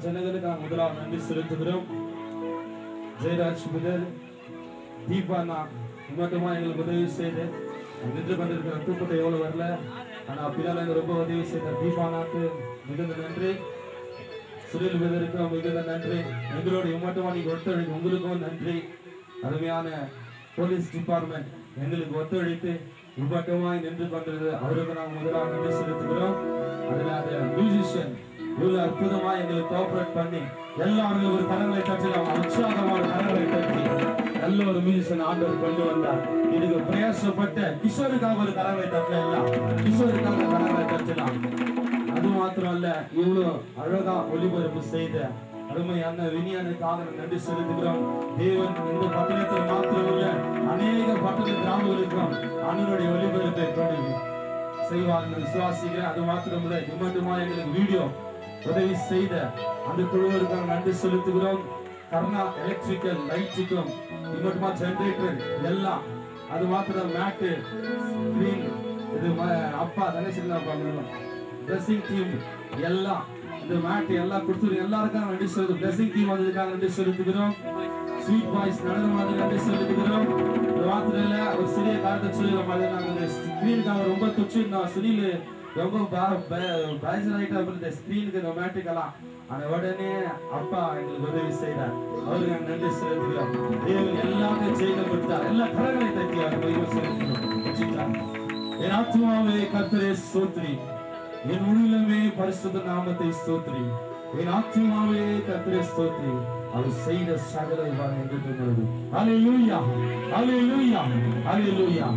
ಜನಗಳಿಗೆ ನಾವು ಮೊದಲ ನನ್ನಿ செலுத்துகிறோம். ஜெயராஜ் முதல் தீபானா இம்மட்டுமா எங்களுக்கு உதவி செய்து நின்று கொண்டிருக்கிற தூக்கத்தை எவ்வளவு வரல ஆனா பின்னால எங்க ரொம்ப உதவி செய்த தீபானாக்கு மிகுந்த நன்றி. சுனில் விதருக்கும் மிகுந்த நன்றி. எங்களோட இம்மட்டுமா நீங்க ஒத்துழைப்பு உங்களுக்கும் நன்றி. அருமையான போலீஸ் டிபார்ட்மெண்ட் எங்களுக்கு ஒத்துழைத்து இம்மட்டுமாய் நின்று கொண்டிருக்கிறது அவருக்கு நாம் முதலாக நன்றி செலுத்துகிறோம். அதில் அந்த மியூசிஷியன் இவ்வளவு அற்புதமா எங்களுக்கு கோஆபரேட் பண்ணி எல்லாரும் ஒரு கரங்களை தட்டி உற்சாகமான கரங்களை தட்டி நல்ல ஒரு மியூசிஷியன் ஆண்டவர் கொண்டு வந்தார். இதுக்கு பிரயாசப்பட்ட கிஷோருக்காக ஒரு கரங்களை தட்டலாம், கிஷோருக்காக கரங்களை தட்டலாம். அது மாத்திரம் அல்ல, இவ்வளவு அழகா ஒளிபரப்பு செய்த அருமையான வினியனுக்காக நன்றி செலுத்துகிறோம். தேவன் இந்த பட்டணத்தில் மாத்திரம் இல்ல அநேக பட்டண கிராமங்களுக்கும் அண்ணனுடைய ஒளிபரப்பை கொண்டு செய்வார்கள் விசுவாசிக்கிறேன். அது மாத்திரம் இல்ல, இம்மட்டுமா எங்களுக்கு வீடியோ உதவி செய்த அந்த குழுவிற்காக நன்றி செலுத்துகிறோம். கர்ணா எலக்ட்ரிக்கல் லைட்டுக்கும் இம்மட்டுமா ஜெனரேட்டர் எல்லாம் அது மாத்திரம் மேட்டு ஸ்கிரீன் இது அப்பா தனேசன் ட்ரெஸ்ஸிங் டீம் எல்லாம் இந்த மேட் எல்லாம் கொடுத்து எல்லாருக்கும் நன்றி செலுத்து. ட்ரெஸ்ஸிங் டீம் வந்ததுக்காக நன்றி செலுத்துகிறோம். ஸ்வீட் பாய்ஸ் நடந்த மாதிரி நன்றி செலுத்துகிறோம். ராத்திரியில ஒரு சிறிய காலத்தை சொல்லி மாதிரி நாங்கள் ஸ்கிரீனுக்காக ரொம்ப துச்சிருந்தோம். சுனில் ரொம்ப பேஜராயிட்டா இந்த ஸ்கிரீனுக்கு ரொமாட்டிக்கலாம் அந்த உடனே அப்பா எங்களுக்கு உதவி செய்தார். அவருக்கு நாங்கள் நன்றி செலுத்துகிறோம். தேவன் எல்லாமே செய்து கொடுத்தார். எல்லா கரங்களை தட்டி அவர் செலுத்துகிறோம். என் ஆத்மாவே கர்த்தரே ஸ்தோத்திரி, என் உள்ளமே பரிசுத்த நாமத்தை ஸ்தோத்திரி. என் ஆத்மாவே கர்த்தரே ஸ்தோத்திரி, அவர் செய்த சகல என்று ஹல்லேலூயா, ஹல்லேலூயா, ஹல்லேலூயா.